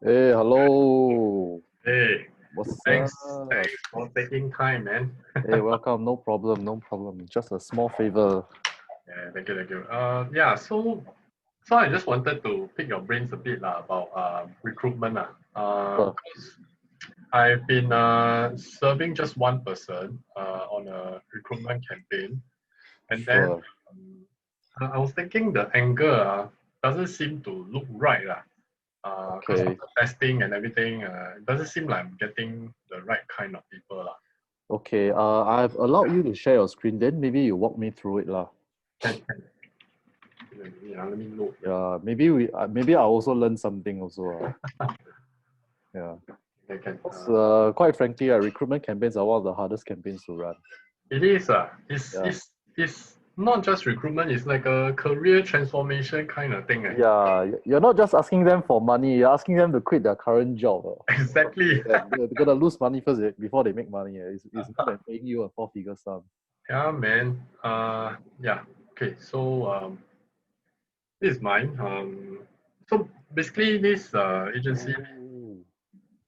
Hey, hello. Hey, What's thanks. up? Thanks for taking time, man. Hey, welcome. No problem, no problem. Just a small favor. Yeah, thank you, thank you. Yeah. So I just wanted to pick your brains a bit lah about recruitment lah. Sure. 'Cause I've been serving just one person on a recruitment campaign, and then Sure. um, I was thinking the angle doesn't seem to look right lah. Because Okay. after testing and everything, it doesn't seem like I'm getting the right kind of people lah. Okay. I've allowed you to share your screen. Then maybe you walk me through it, lah. Can yeah, let me look. Yeah. Maybe I also learn something also. Yeah. I can. Because, quite frankly, recruitment campaigns are one of the hardest campaigns to run. It is Yeah. it's not just recruitment. It's like a career transformation kind of thing. Yeah. You're not just asking them for money. You're asking them to quit their current job. Exactly. They're gonna lose money first before they make money. It's more than paying you a four-figure sum. Yeah, man. Yeah. Okay. So this is mine. So basically, this agency, Oh,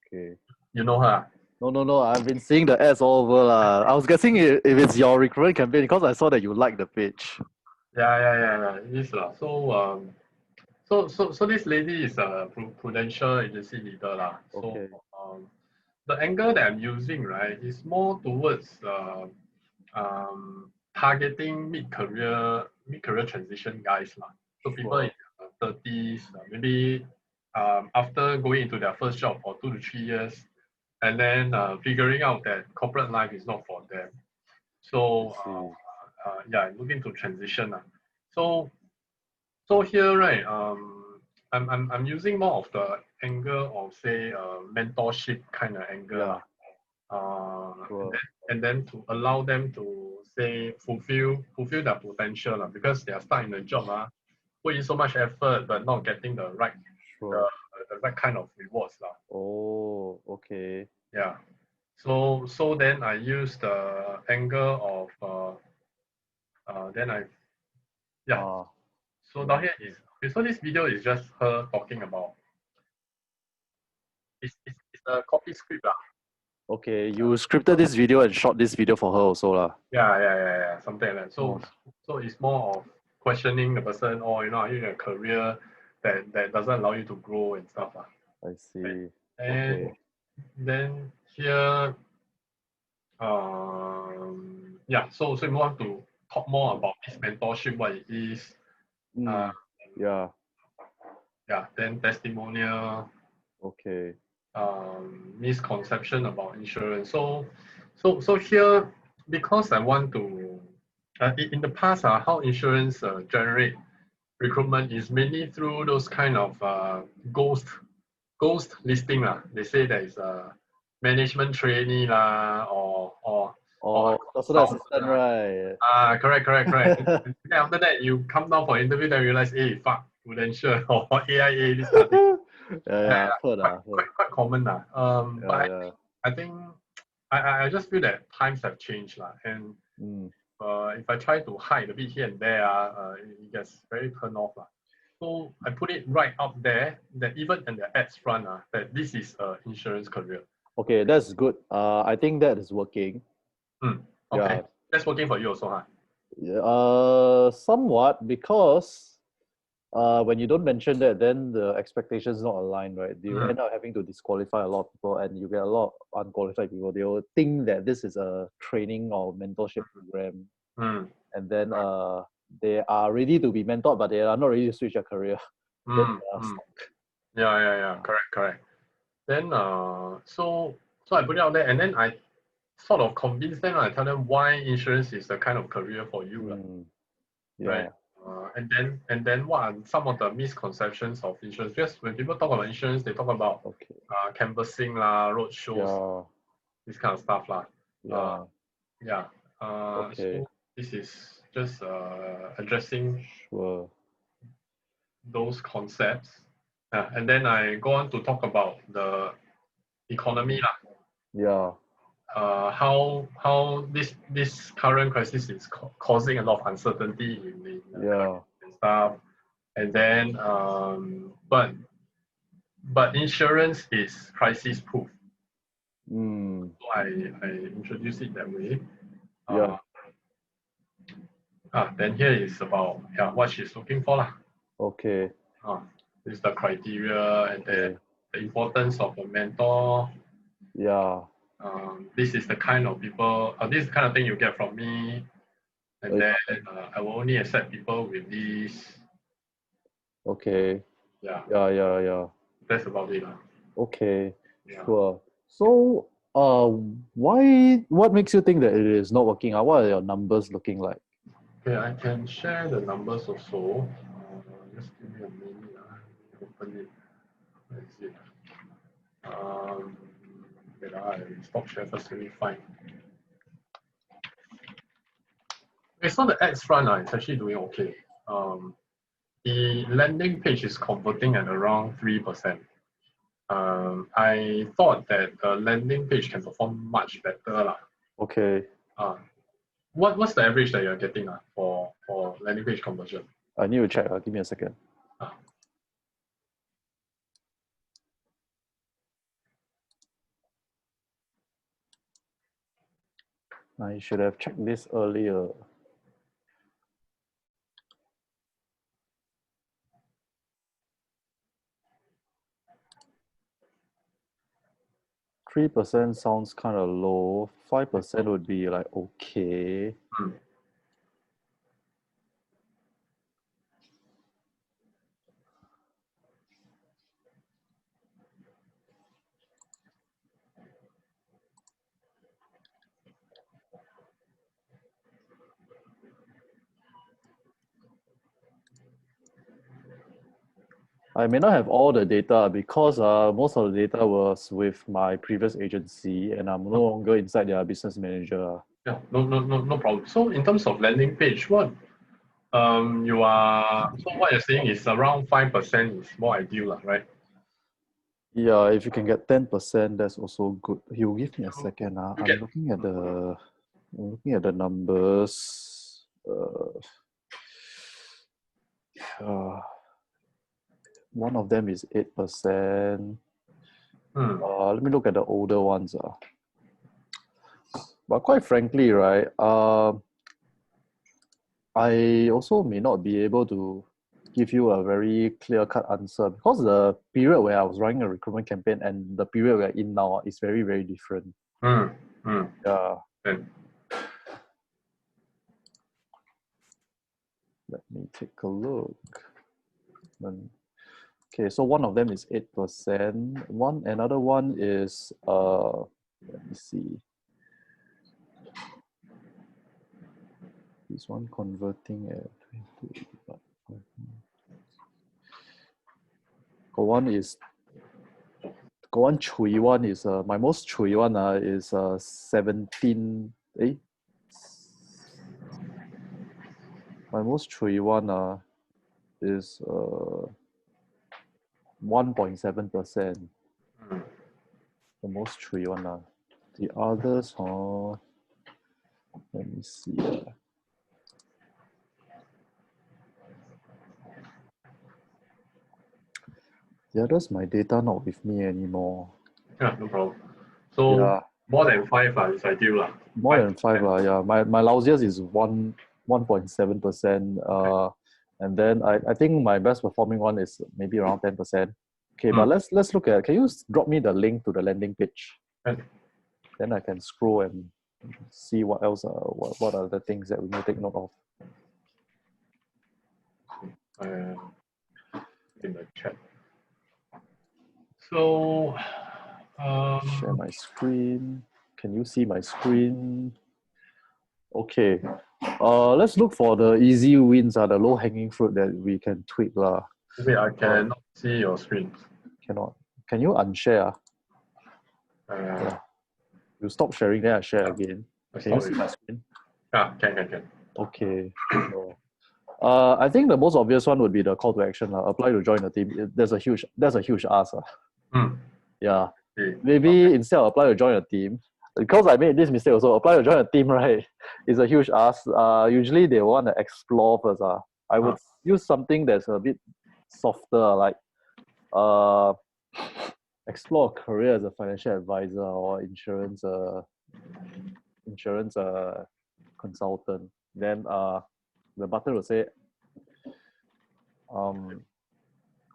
okay. you know her. No, no, no. I've been seeing the ads all over lah. I was guessing if it's your recruitment campaign because I saw that you like the page. Yeah. It is lah. So this lady is a prudential agency leader lah. So Okay. the angle that I'm using, right, is more towards targeting mid-career transition guys lah. So people in Sure. their 30s, maybe after going into their first job for 2 to 3 years, and then figuring out that corporate life is not for them. I So see. yeah, looking to transition. So so here, right, I'm using more of the angle of say mentorship kind of angle Yeah. lah. Uh, and Sure. then and then to allow them to say fulfill their potential lah, because they are stuck in a job put in so much effort but not getting the, Sure. the right kind of rewards lah. Oh, okay. Yeah. So then I use the angle of then I yeah. Ah. So down Mm. here is okay. So this video is just her talking about it's a copy script lah. Okay. You scripted this video and shot this video for her also lah. Yeah, something like that. Oh, So it's more of questioning the person, or are you in a career that doesn't allow you to grow and stuff lah. I Right? see. And Okay. then here, yeah. So we want to talk more about this mentorship, what it is. Uh, Mm. Yeah. yeah. Then testimonial, Okay. misconception about insurance. So here, because I want to, in the past, how insurance generate recruitment is mainly through those kind of ghost listing lah. They say there is a management trainee lah, or a Or personal consultant assistant, lah. right? Correct. And then after that, you come down for interview, then realize, hey, fuck, Prudential or AIA, this kind of thing. Yeah, I've heard, Quite I've heard. quite common lah. But Yeah, yeah. I think I just feel that times have changed lah, and Mm. if I try to hide a bit here and there, it gets very turned off lah. So I put it right up there that even in the ads front, that this is a insurance career. Okay, that's good. I think that is working. Okay, Yeah. that's working for you also, huh? Yeah, somewhat because when you don't mention that, then the expectations not aligned, right? You Mm, end up having to disqualify a lot of people, and you get a lot of unqualified people. They will think that this is a training or mentorship program, mm, and then they are ready to be mentored, but they are not ready to switch their career. Then mm, they are mm. stuck. Yeah. Correct. Then so I put it out there, and then I sort of convince them. I tell them why insurance is the kind of career for you, Mm, right? yeah. And then what are some of the misconceptions of insurance? Because when people talk about insurance, they talk about Okay. canvassing lah, road shows, Yeah. this kind of stuff lah. Uh, Yeah. yeah. Okay. So this is just addressing Sure. those concepts, and then I go on to talk about the economy lah. Yeah. How this current crisis is causing a lot of uncertainty in the economy Yeah. and stuff. And then, but but insurance is crisis proof. Mm, So I introduce it that way. yeah. Then here is about what she's looking for lah. Okay. This is the criteria and then the importance of a mentor. Yeah. This is the kind of people, this is the kind of thing you get from me. And then I will only accept people with this. Okay. Yeah, Yeah. that's about it. Okay. Yeah. Sure. So, what makes you think that it is not working out? What are your numbers looking like? Okay, I can share the numbers also. Just give me a minute. Open it. Where is it? Wait, I stop share first. Let me find. Okay, so the ads front, it's actually doing okay. The landing page is converting at around 3%. I thought that the landing page can perform much better lah. Okay. What's the average that you're getting for landing page conversion? I need to check. Give me a second. I should have checked this earlier. %3 sounds kind of low. 5% would be like okay. I may not have all the data because most of the data was with my previous agency and I'm no longer inside their business manager. Yeah, no problem. So in terms of landing page, what you're saying is around 5% is more ideal, right? Yeah, if you can get 10%, that's also good. You give me a second. I'm looking at the numbers. One of them is 8%. Let me look at the older ones. But quite frankly, right, I also may not be able to give you a very clear-cut answer because the period where I was running a recruitment campaign and the period we're in now is very, very different. Yeah. Let me take a look. Okay, so one of them is 8%. Another one is let me see. This one converting at 20. One chui one is my most chui one is 17. My most chui one is 1.7%. The most chui one. The others, let me see. The others, my data not with me anymore. Yeah, no problem. So more than 5 is ideal. More than 5 yeah. My lousiest is 1.7%. And then I think my best performing one is maybe around 10%. Okay, but let's look at. Can you drop me the link to the landing page? Okay. Then I can scroll and see what else. What are the things that we may take note of? In the chat. So share my screen. Can you see my screen? Okay. Let's look for the easy wins, the low hanging fruit that we can tweak. Wait, I cannot see your screen. Cannot. Can you unshare? You stop sharing, then I share again. Can you see my screen? Can. Okay. So, I think the most obvious one would be the call to action. Apply to join the team. That's a huge ask. Yeah. Maybe instead of apply to join a team, because I made this mistake also, apply to join a team, right? It's a huge ask. Usually they want to explore first. I would use something that's a bit softer, like explore a career as a financial advisor or insurance consultant, then the button will say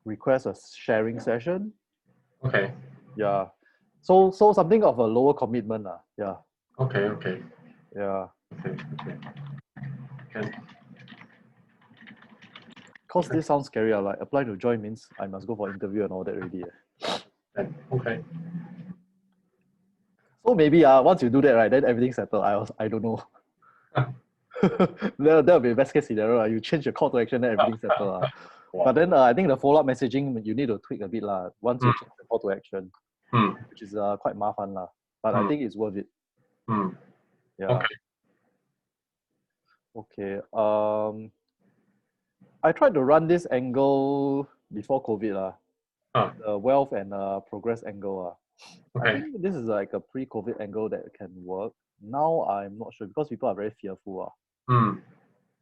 request a sharing session. Okay. Yeah. So something of a lower commitment. Yeah. Okay. Yeah. Okay. Can. Because this sounds scary. Like apply to join means I must go for interview and all that already. Okay. So maybe once you do that, right, then everything's settled. I don't know. That'll be the best case scenario. You change your call to action, then everything's settled. Wow. But then I think the follow-up messaging, you need to tweak a bit once you change the call to action, which is quite mafan. But I think it's worth it. Yeah. Okay. I tried to run this angle before COVID. The wealth and progress angle. I think this is like a pre-COVID angle that can work. Now I'm not sure because people are very fearful.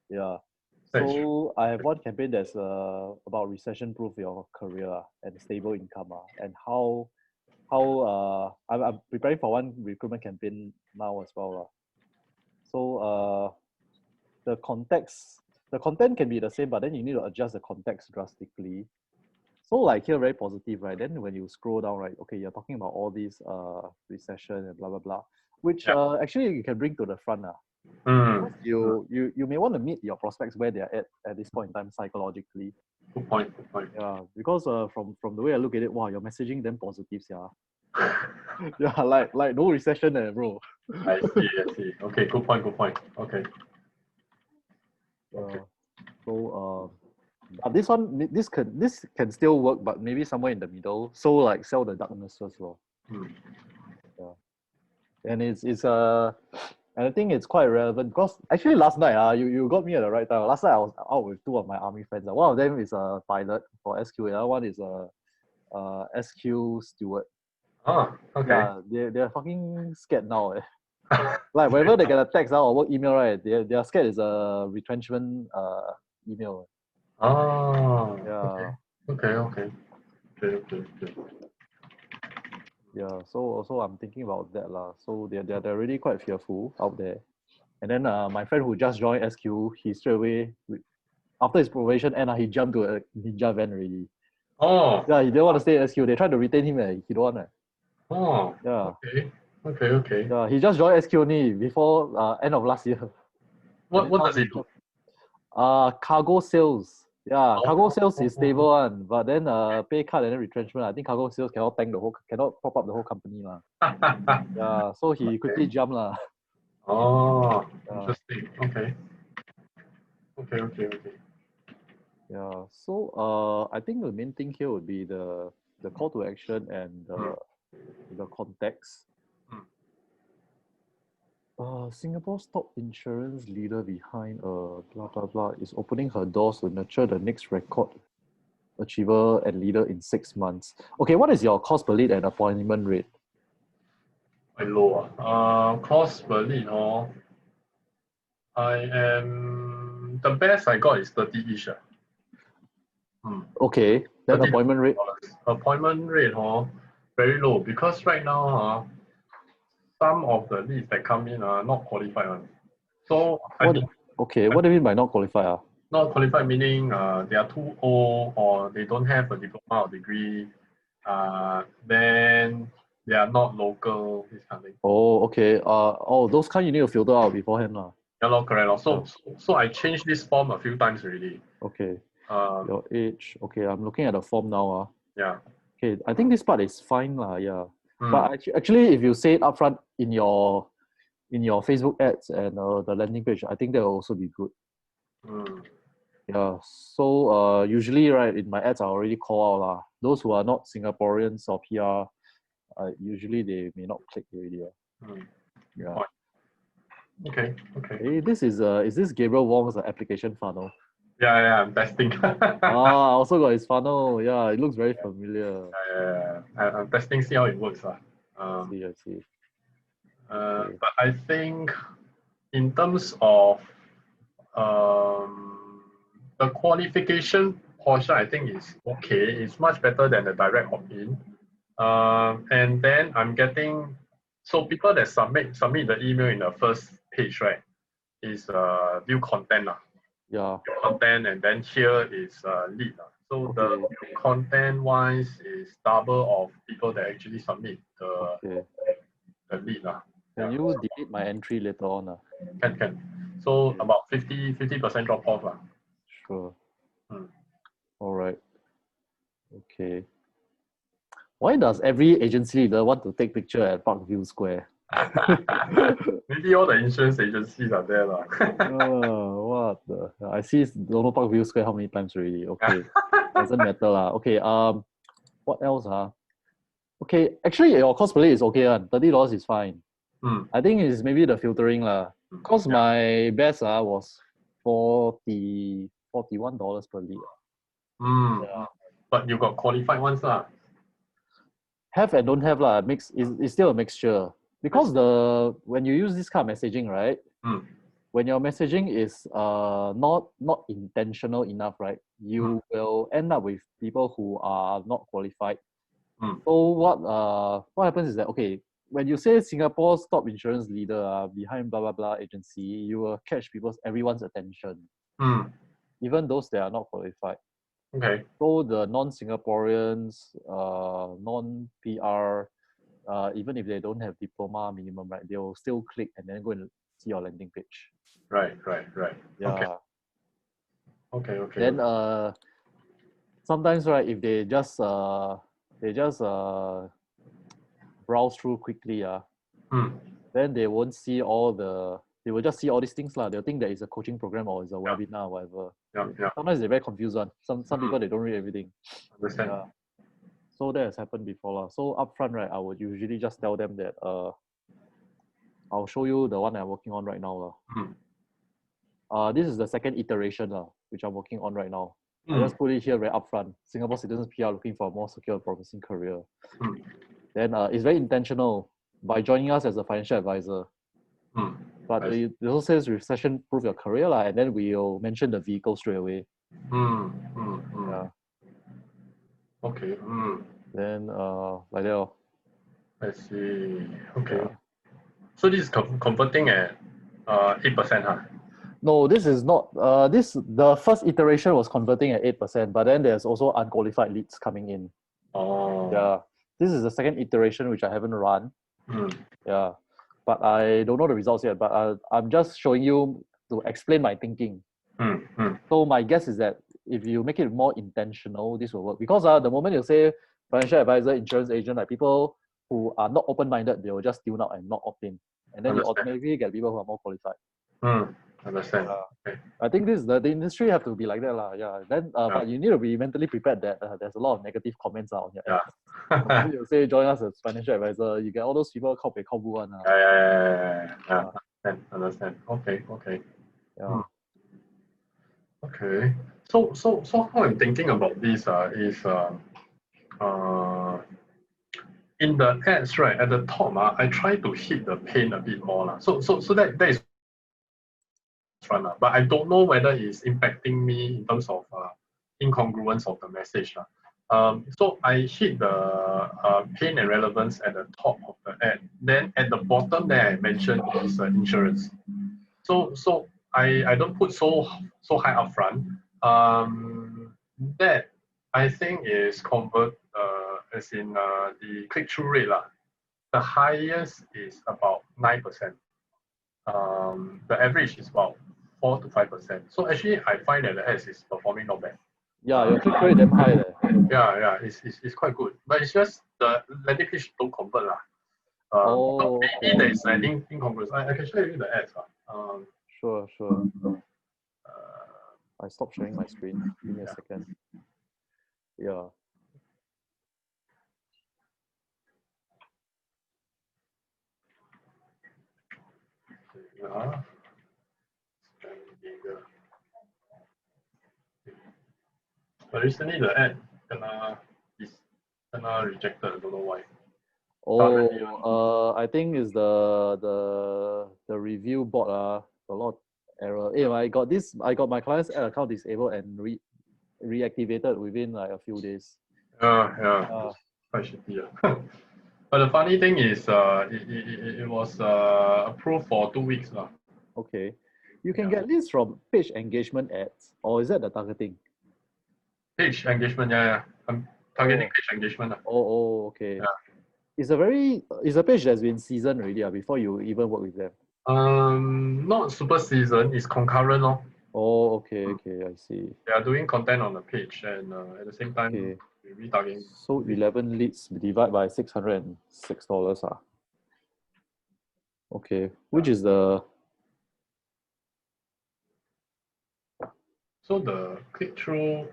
Yeah. So I have one campaign that's about recession-proof your career and stable income. And how I'm preparing for one recruitment campaign now as well. So the content can be the same, but then you need to adjust the context drastically. So like here, very positive, right? Then when you scroll down, right, okay, you're talking about all these recession and blah blah blah, which actually you can bring to the front. You may want to meet your prospects where they are at this point in time psychologically. Good point. Yeah, because from the way I look at it, wow, you're messaging them positives, yeah, like no recession, bro. I see. Okay, good point. Okay. So this can still work, but maybe somewhere in the middle. So like sell the darkness first, Yeah, and and I think it's quite relevant because actually last night you got me at the right time. Last night I was out with two of my army friends. One of them is a pilot for SQ. The other one is a SQ steward. Okay. Yeah, they're fucking scared now. Like whenever they get a text or work email, right? They're scared it's a retrenchment email. Yeah. Okay. Yeah, so I'm thinking about that So they're really quite fearful out there. And then my friend who just joined SQ, he straight away after his probation and he jumped to a ninja van already. Yeah, he didn't want to stay at SQ. They tried to retain him. He don't want. Yeah. Okay. Yeah, he just joined SQ only before end of last year. What does he do? Cargo sales. Yeah, cargo sales is stable one, but then pay cut and then retrenchment. I think cargo sales cannot prop up the whole company Yeah, so he quickly jumped Interesting. Okay. Yeah, so I think the main thing here would be the call to action and the context. Singapore's top insurance leader behind blah blah blah is opening her doors to nurture the next record achiever and leader in 6 months. Okay, what is your cost per lead and appointment rate? Quite low. Cost per lead, I am the best I got is 30-ish. Okay, then appointment rate? Appointment rate, very low because right now, some of the leads that come in are not qualified. So what do you mean by not qualified? Not qualified meaning they are too old or they don't have a diploma or degree. Then they are not local. This kind of thing. Oh, okay. Those kind you need to filter out beforehand. Yeah, correct. So I changed this form a few times already. Okay. Your age. Okay, I'm looking at the form now. Yeah. Okay, I think this part is fine. Yeah. But actually, if you say it upfront in your Facebook ads and the landing page, I think that will also be good. Yeah. So usually, right, in my ads, I already call out those who are not Singaporeans or PR. Usually they may not click already. Yeah. Okay. Hey, this is this Gabriel Wong's application funnel? Yeah, I'm testing. I also got his funnel. Yeah, it looks very familiar. Yeah. I'm testing, see how it works. I see. But I think in terms of the qualification portion I think is okay. It's much better than the direct opt-in. And then I'm getting, so people that submit the email in the first page, right, is view content. Yeah. View content, and then here is lead. So the content wise is double of people that actually submit the lead. Can you delete my entry later on? Can. So about 50% drop off. Sure. All right. Okay. Why does every agency leader want to take picture at Parkview Square? Maybe all the insurance agencies are there. Oh, what the? I see don't know Parkview Square how many times already. Okay. Doesn't matter lah. Okay. What else? Okay, actually your cosplay is okay. $30 is fine. I think it's maybe the filtering lah. Cause my best was $41 per lead. Yeah. But you got qualified ones lah. Have and don't have lah. It's still a mixture. Because when you use this kind of messaging, right? When your messaging is not intentional enough, right? You will end up with people who are not qualified. So what happens is that, okay, when you say Singapore's top insurance leader behind blah blah blah agency, you will catch everyone's attention, even those that are not qualified. Okay. So the non-Singaporeans, non-PR, even if they don't have diploma minimum, right, they will still click and then go and see your landing page. Right. Yeah. Okay. Then sometimes, right, if they just browse through quickly, then they won't see they will just see all these things lah. They'll think that it's a coaching program or it's a webinar or whatever. Yeah. Sometimes they're very confused one. Some people, they don't read everything. Understand. Yeah. So that has happened before lah. So upfront, right, I would usually just tell them that I'll show you the one I'm working on right now lah. This is the second iteration which I'm working on right now. I just put it here very upfront. Singapore citizens PR looking for a more secure, promising career. Then it's very intentional by joining us as a financial advisor. But it also says recession-proof your career and then we'll mention the vehicle straight away. Yeah. Okay. Then like that. I see. Okay. Yeah. So this is converting at 8%, No, this is not. The first iteration was converting at 8%, but then there's also unqualified leads coming in. Oh. Yeah. This is the second iteration which I haven't run. Yeah. But I don't know the results yet. But I'm just showing you to explain my thinking. So my guess is that if you make it more intentional, this will work. Because the moment you say financial advisor, insurance agent, like people who are not open-minded, they will just tune out and not opt in. And then you automatically get people who are more qualified. Understand. Okay. I think the industry have to be like that lah. Yeah. Then but you need to be mentally prepared that there's a lot of negative comments on your ads. You say join us as financial advisor, you get all those people call one. Yeah. Understand. Okay. Yeah. Okay. So how I'm thinking about this is in the ads, right, at the top, I try to hit the pain a bit more. So that is fun. But I don't know whether it's impacting me in terms of incongruence of the message. So I hit the pain and relevance at the top of the ad. Then at the bottom there I mentioned is insurance. So I don't put so high upfront. That I think is convert as in the click-through rate. The highest is about 9%. The average is about 4 to 5%. So actually I find that the ads is performing not bad. Yeah, your click rate damn high there. Yeah, it's quite good. But it's just the landing page don't convert. So maybe there is an incongruence. I can show you the ads. Sure. I stopped sharing my screen. Give me a second. Yeah. But recently the ad is rejected. I don't know why. I think it's the review bot a lot of error. I got my client's ad account disabled and reactivated within like a few days. Yeah. Quite shitty. But the funny thing is, it was approved for 2 weeks. Okay. You can get this from page engagement ads, or is that the targeting? Page engagement, yeah. I'm targeting page engagement. Okay. Yeah. It's a page that's been seasoned already before you even work with them. Not super seasoned, it's concurrent. Oh, okay, I see. They are doing content on the page and at the same time we're retargeting. So 11 leads divided by $606. Okay, which is the... So the click-through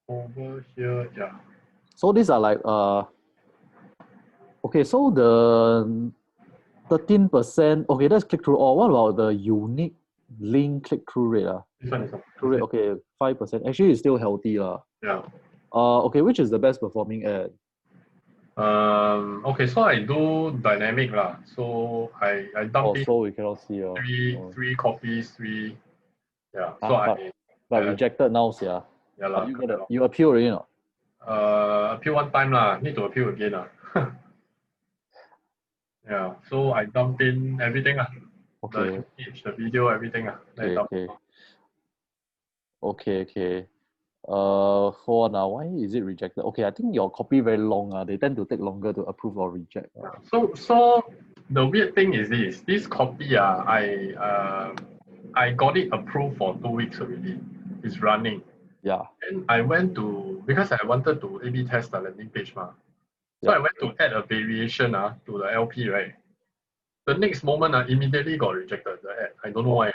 over here, yeah. So these are like okay, so the 13%, okay, that's click-through. Or what about the unique link click-through rate? This one. Click-through rate, okay, 5%. Actually, it's still healthy. Yeah. Okay, which is the best performing ad? Okay, so I do dynamic so I dump in so we cannot see three copies, so but rejected now, yeah. You appeal already, no? Appeal one time need to appeal again Yeah, so I dump in everything Okay. The image, the video, everything Okay. Hold on now. Why is it rejected? Okay, I think your copy very long. They tend to take longer to approve or reject. So the weird thing is this copy I got it approved for 2 weeks already. It's running. Yeah. And I went to, because I wanted to A/B test the landing page So I went to add a variation to the LP, right? The next moment immediately got rejected the ad. I don't know why.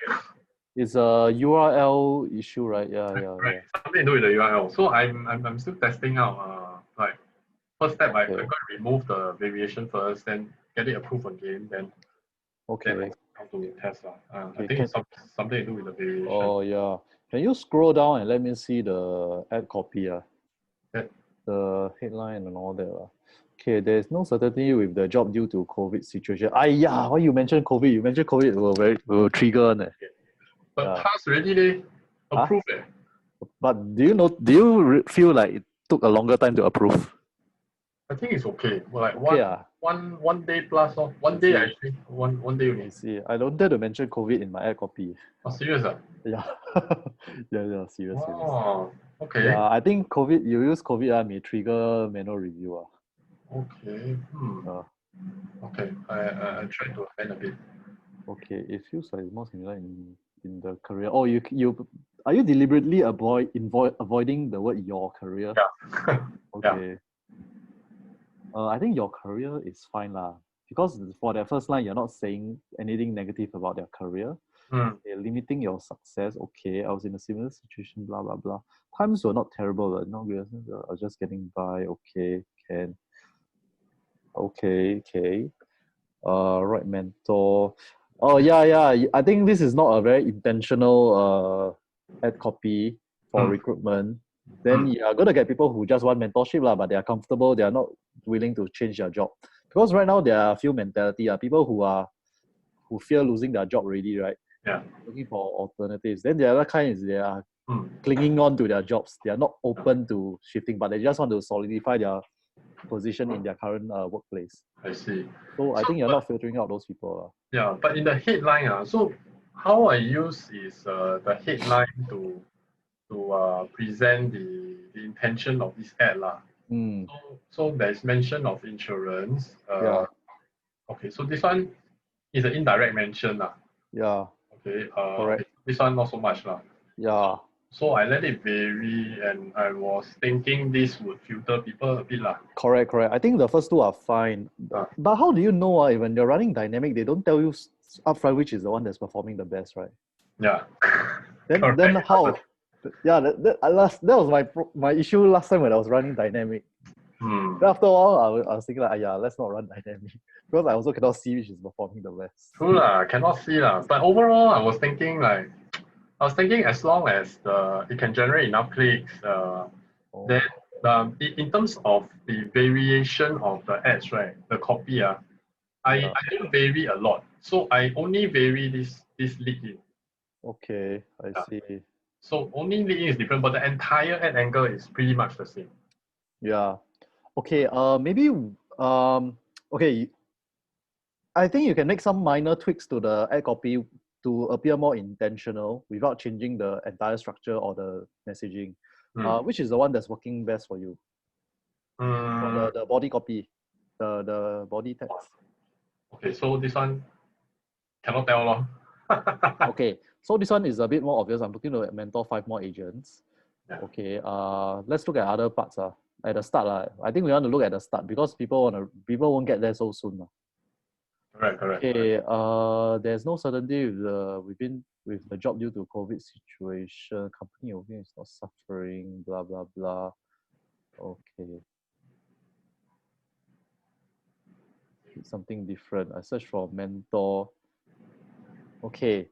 It's a URL issue, right? Yeah. Right. Something to do with the URL. So I'm still testing out. Like first step, I got to remove the variation first, then get it approved again, then I have to test. I think it's something to do with the variation. Oh yeah. Can you scroll down and let me see the ad copy? The headline and all that. Okay, there's no certainty with the job due to COVID situation. Why you mentioned COVID? You mentioned COVID will trigger. But passed already, they approved it. But do you feel like it took a longer time to approve? I think it's okay. Well, like one day plus. One day actually. One day only. I see. I don't dare to mention COVID in my ad copy. Oh, serious? Yeah. yeah, serious. Oh, okay. Yeah, I think COVID, you use COVID may trigger manual review. Okay. Okay. I try to amend a bit. Okay, it feels like it's more similar in the career. Oh, you are you deliberately avoiding the word your career? Yeah. Okay. I think your career is fine because for their first line, you're not saying anything negative about their career. They're limiting your success. Okay, I was in a similar situation, blah, blah, blah. Times were not terrible, but not good. I was just getting by. Okay, can. Okay. Right mentor. Oh, yeah. I think this is not a very intentional ad copy for recruitment. Then you are going to get people who just want mentorship, but they are comfortable. They are not willing to change their job. Because right now, there are a few mentality. People who fear losing their job already, right? Yeah. Looking for alternatives. Then the other kind is they are clinging on to their jobs. They are not open to shifting, but they just want to solidify their position in their current workplace. I see. So I think you're not filtering out those people. Yeah, but in the headline, so how I use is the headline to present the intention of this ad So there's mention of insurance. Okay, so this one is an indirect mention Yeah. Okay. Correct. This one not so much Yeah. So I let it vary, and I was thinking this would filter people a bit Correct. I think the first two are fine. But how do you know when you're running dynamic, they don't tell you upfront which is the one that's performing the best, right? Yeah. Then how? Yeah, that was my issue last time when I was running dynamic. After a while, I was thinking let's not run dynamic because I also cannot see which is performing the best. True cannot see But overall, I was thinking as long as it can generate enough clicks, then in terms of the variation of the ads, right, the copy, I don't vary a lot. So I only vary this lead in. Okay, I see. So only LinkedIn is different, but the entire ad angle is pretty much the same. Yeah. Okay. Maybe. Okay. I think you can make some minor tweaks to the ad copy to appear more intentional without changing the entire structure or the messaging. Which is the one that's working best for you? For the body copy, the body text. Okay, so this one cannot tell long. Okay, so this one is a bit more obvious. I'm looking to mentor 5 more agents. Yeah. Okay, let's look at other parts. At the start, I think we want to look at the start because people won't get there so soon. Correct. Okay, there's no certainty with the job due to COVID situation. Company okay is not suffering. Blah blah blah. Okay. Something different. I search for mentor. Okay.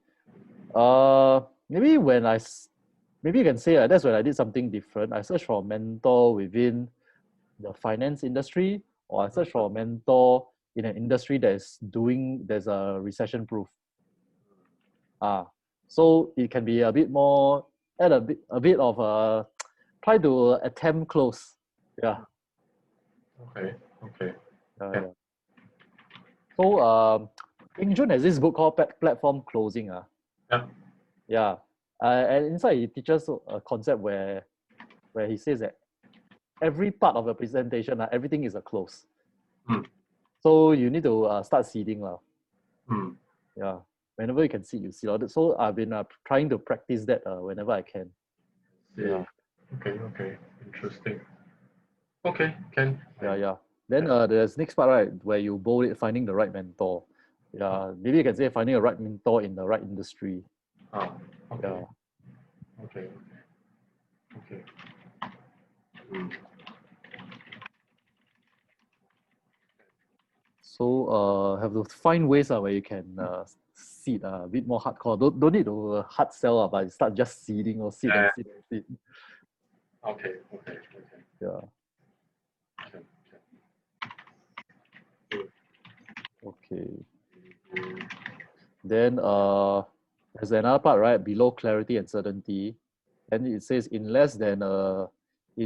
Maybe you can say that's when I did something different. I searched for a mentor within the finance industry, or I searched for a mentor in an industry there's a recession proof. So it can be a bit more add a bit of a try to attempt close. Yeah. Okay. Yeah. So Eng Jun has this book called Platform Closing. Yeah. Yeah. And inside he teaches a concept where he says that every part of the presentation, everything is a close. So you need to start seeding. Yeah. Whenever you can seed, you seed. So I've been trying to practice that whenever I can. Yeah. Okay. Interesting. Okay, can. Yeah. Then there's next part, right, where you bold it, finding the right mentor. Yeah. Maybe you can say finding a right mentor in the right industry. Okay. Yeah. Okay. So have to find ways where you can seed a bit more hardcore. Don't need to hard sell, but start just seeding or seed and seed. Okay. Yeah. Okay. Then there's another part, right, below clarity and certainty. And it says in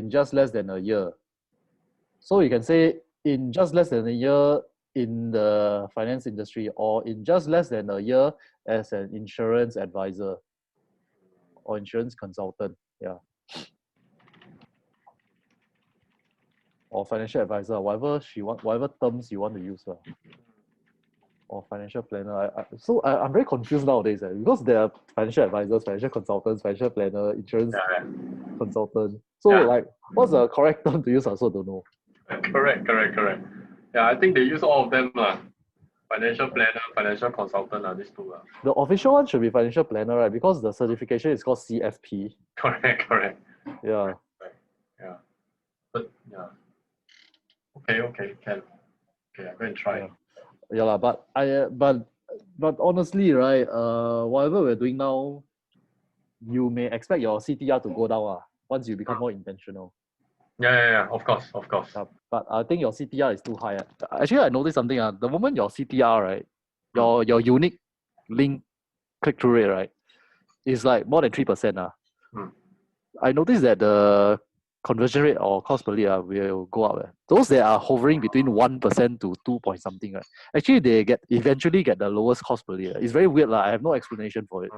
just less than a year. So you can say in just less than a year in the finance industry, or in just less than a year as an insurance advisor or insurance consultant. Yeah. Or financial advisor, whatever terms you want to use. Or financial planner. I'm very confused nowadays because there are financial advisors, financial consultants, financial planner, insurance consultant. So what's the correct term to use? I also don't know. Correct. Yeah, I think they use all of them. Financial planner, financial consultant, these two. The official one should be financial planner, right? Because the certification is called CFP. Correct. Yeah. Yeah. But yeah. Okay, can. Okay, I'm going to try. Yeah, but honestly, right, whatever we're doing now, you may expect your CTR to go down once you become more intentional. Yeah, of course. But I think your CTR is too high. Actually, I noticed something. The moment your CTR, right, your unique link click-through rate, right, is like more than 3%. I noticed that the conversion rate or cost per lead will go up. Those that are hovering between 1% to 2 point something, right? Actually, they eventually get the lowest cost per lead. It's very weird. I have no explanation for it.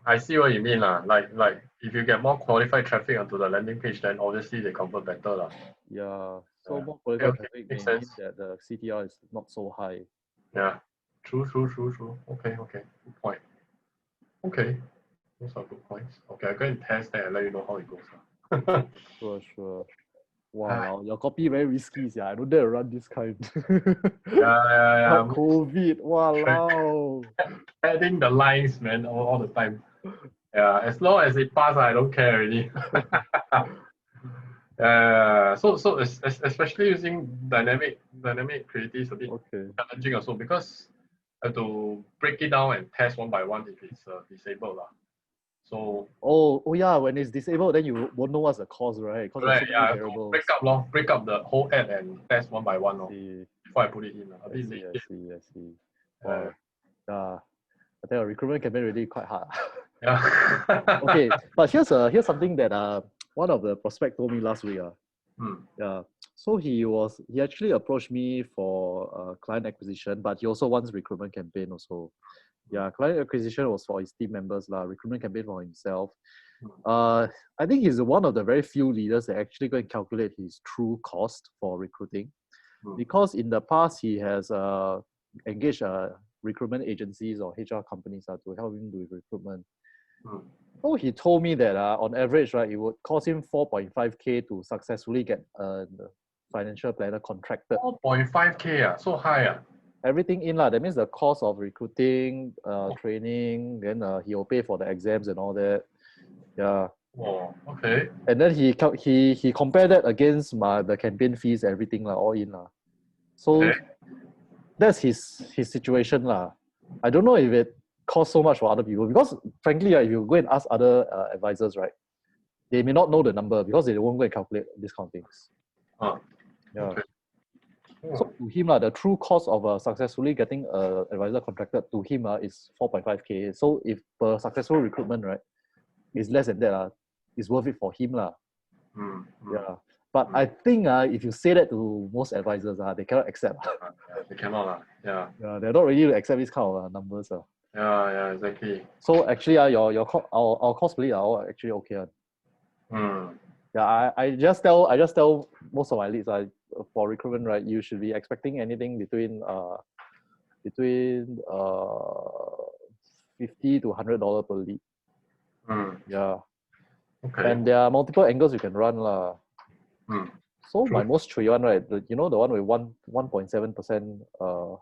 I see what you mean. Like if you get more qualified traffic onto the landing page, then obviously they convert better. Yeah. So more qualified traffic makes means sense. that the CTR is not so high. Yeah. True. Okay. Good point. Okay. Those are good points. Okay, I'm going to test that and let you know how it goes. Sure. Wow, your copy very risky. I don't dare run this kind. Yeah. COVID, wow. Adding the lines, man, all the time. Yeah, as long as it pass, I don't care already. So especially using dynamic creative is a bit challenging also because I have to break it down and test one by one if it's disabled. So yeah, when it's disabled, then you won't know what's the cause, right? Because there's so many variables. Break up the whole ad and test one by one before I put it in. I see. Wow. I think recruitment can be really quite hard. Yeah. Okay, but here's something that one of the prospect told me last week. Yeah. So he actually approached me for client acquisition, but he also wants recruitment campaign also. Yeah, client acquisition was for his team members, recruitment campaign for himself. I think he's one of the very few leaders that actually go and calculate his true cost for recruiting. Because in the past he has engaged recruitment agencies or HR companies to help him with recruitment. So he told me that on average, right, it would cost him 4.5K to successfully get a financial planner contracted. 4.5K, so high. Everything in that means the cost of recruiting, training, then he'll pay for the exams and all that. Yeah. Oh, okay. And then he compared that against the campaign fees, everything all in So okay. That's his situation I don't know if it costs so much for other people because frankly, if you go and ask other advisors, right, they may not know the number because they won't go and calculate these kind of things. Yeah. Okay. So to him, the true cost of successfully getting an advisor contracted to him is 4.5K. So if per successful recruitment, right, is less than that, it's worth it for him. Yeah. But I think if you say that to most advisors, they cannot accept. They cannot. Yeah. Yeah, they're not ready to accept these kind of numbers. Yeah, exactly. So actually, our cost split are all actually okay. Yeah, I just tell most of my leads for recruitment, right, you should be expecting anything between $50 to $100 per lead. Yeah. Okay. And there are multiple angles you can run So true. My most true one, right, the one with 1.7%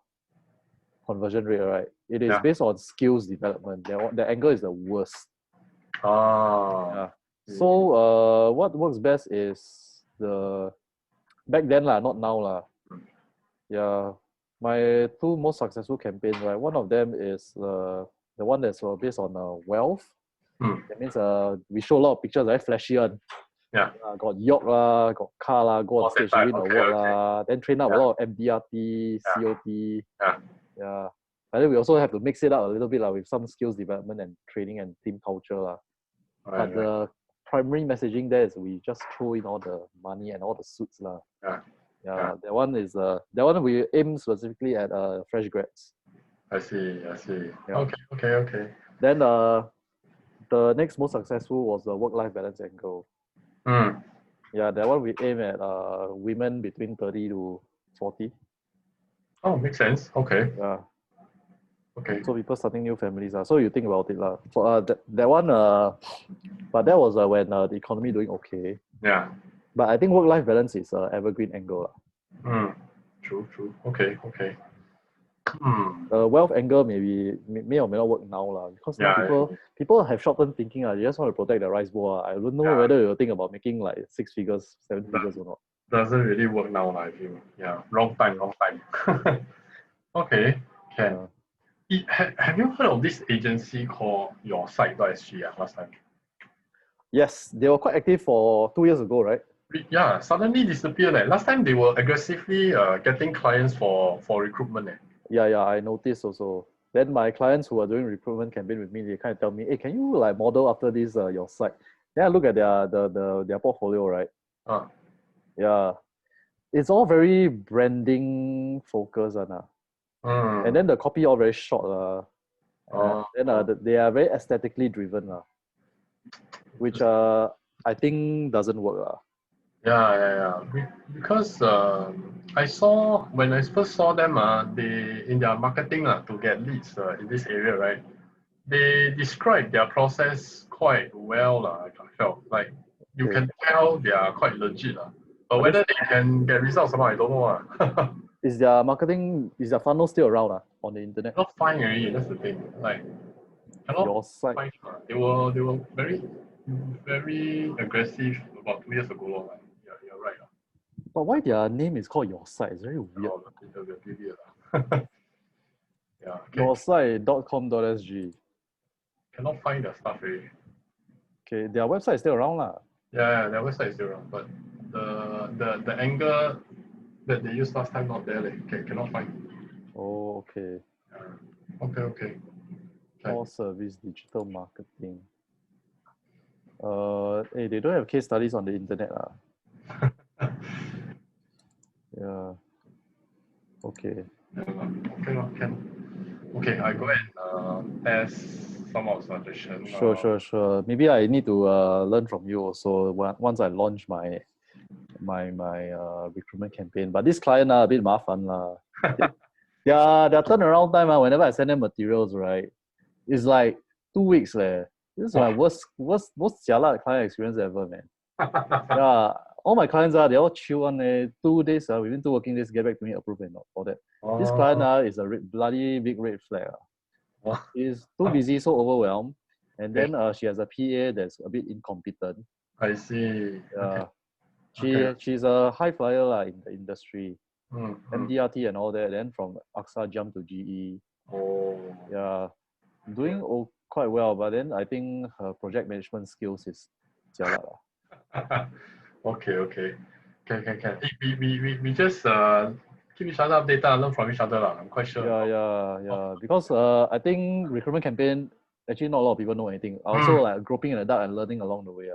conversion rate, right? It is based on skills development. The angle is the worst. Yeah. So what works best is back then not now Yeah. My two most successful campaigns, right? One of them is the one that's based on wealth. That means we show a lot of pictures, very flashy one. Yeah. Got yacht got car go on stage, win award then train up a lot of MDRT, COT. Yeah. And then we also have to mix it up a little bit with some skills development and training and team culture. But the primary messaging there is we just throw in all the money and all the suits. Yeah. That one we aim specifically at fresh grads. I see. Yeah. Okay. Then the next most successful was the work-life balance angle. Yeah, that one we aim at women between 30 to 40. Oh, makes sense. Okay. Yeah. Okay. So people starting new families. So you think about it. For that one, but that was when the economy doing okay. Yeah. But I think work-life balance is evergreen angle. True. Okay. The wealth angle may or may not work now because now people have short-term thinking. They just want to protect the rice bowl. I don't know whether you'll think about making like 6 figures, 7 figures or not. Doesn't really work now, I feel. Yeah, wrong time. Okay, can. Have you heard of this agency called YourSite.sg last time? Yes, they were quite active for 2 years ago, right? Yeah, suddenly disappeared. Last time they were aggressively getting clients for recruitment. Yeah, I noticed also. Then my clients who are doing recruitment campaign with me, they kind of tell me, hey, can you model after this your site? Then I look at their portfolio, right? Yeah. It's all very branding focused. And then the copy all very short. Then they are very aesthetically driven. Which I think doesn't work. Yeah. Because I saw, when I first saw them, they in their marketing to get leads in this area, right? They describe their process quite well. I felt like you can tell they are quite legit. But whether they can get results or not, I don't know. Is their funnel still around on the internet? Not fine already, that's the thing. Your site. Find, they were very aggressive about 2 years ago. Yeah, you're right. But why their name is called Your Site? It's very weird. Yeah. Okay. Yoursite.com.sg. Cannot find their stuff really. Okay, their website is still around. Yeah, their website is still around, but the angle that they used last time not there. Cannot find. Oh, okay. Okay. Core service digital marketing. Hey, they don't have case studies on the internet. Yeah. Okay. Okay, I go and test some of suggestions. Sure. Maybe I need to learn from you also once I launch my recruitment campaign. But this client a bit mafan lah. Their turnaround time whenever I send them materials, right, it's like 2 weeks leh. This is my most jialat client experience ever, man. Yeah, all my clients they all chill on 2 days within 2 working days get back to me, approve and all that. This client is a bloody big red flag. She's too busy, so overwhelmed, and then she has a PA that's a bit incompetent. I see. She's a high flyer in the industry. MDRT and all that. Then from AXA jump to GE. Yeah, doing quite well, but then I think her project management skills is jialat lah. Okay. Can. We just keep each other updated, learn from each other lah. I'm quite sure. Yeah. Because I think recruitment campaign, actually not a lot of people know anything. I also like groping in the dark and learning along the way.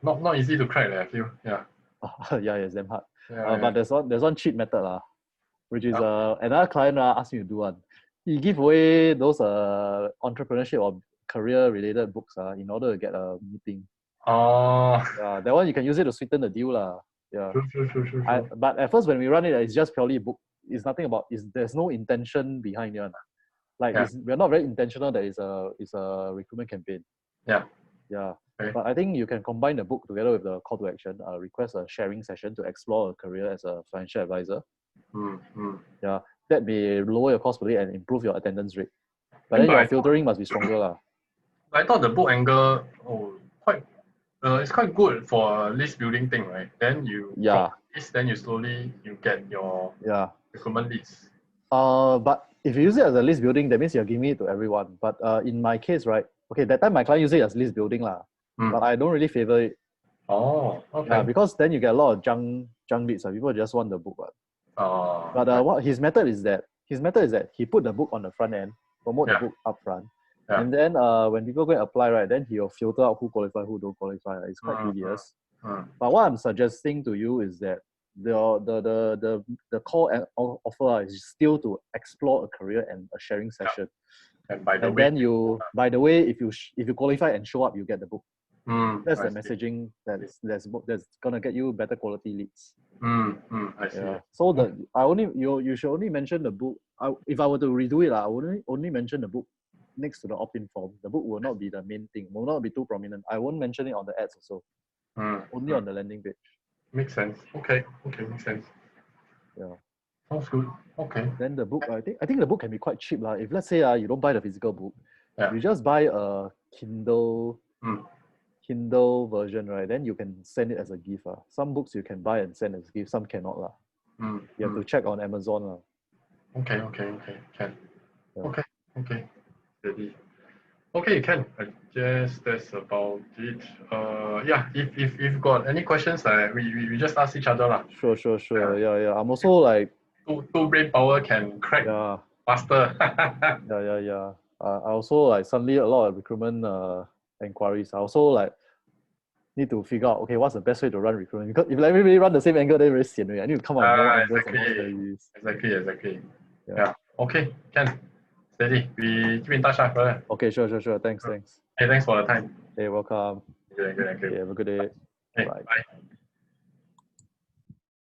Not easy to crack, I feel. Yeah. It's damn hard. But there's one cheat method which is another client asked me to do one. He give away those entrepreneurship or career related books in order to get a meeting. That one you can use it to sweeten the deal lah. Yeah. Sure. But at first when we run it, it's just purely book. It's nothing about. There's no intention behind it. Like we're not very intentional that it's a recruitment campaign. Yeah. Okay. But I think you can combine the book together with the call to action. Request a sharing session to explore a career as a financial advisor. Yeah, that may lower your cost per lead and improve your attendance rate. But then your filtering must be stronger lah. I thought the book angle it's quite good for a list building thing, right? Then you then you slowly get your recruitment leads. But if you use it as a list building, that means you're giving it to everyone. But in my case, right? Okay, that time my client used it as list building lah. But I don't really favor it. Okay. Yeah, because then you get a lot of junk leads. People just want the book. But what his method is that he put the book on the front end, promote the book up front. And then when people go and apply, right, then he'll filter out who qualify, who don't qualify. It's quite tedious. But what I'm suggesting to you is that the core offer is still to explore a career and a sharing session. And by the way, if you qualify and show up, you get the book. That's the messaging that's gonna get you better quality leads. I see. So you should only mention the book. If I were to redo it, I would only mention the book next to the opt-in form. The book will not be the main thing. Will not be too prominent. I won't mention it on the ads also. Only on the landing page. Makes sense. Okay, makes sense. Yeah. Sounds good. Okay. Then the book, I think the book can be quite cheap lah. If let's say you don't buy the physical book, you just buy a Kindle version, right? Then you can send it as a gift. Some books you can buy and send as a gift. Some cannot lah. You have to check on Amazon lah. Okay. Can. Yeah. Okay. Ready. Okay, Ken. I guess that's about it. If you've got any questions, we just ask each other lah. Sure. Yeah. I'm also like two brain power can crack faster. Yeah. I also like suddenly a lot of recruitment inquiries. I also like need to figure out what's the best way to run recruitment, because if everybody run the same angle, then very sian. I need to come up with more angles and more strategies. Exactly. Yeah. Okay, Ken. Steady. We keep in touch, brother. Okay, sure. Thanks. Hey, thanks for the time. Hey, welcome. Good. Okay, have a good day. Hey, bye.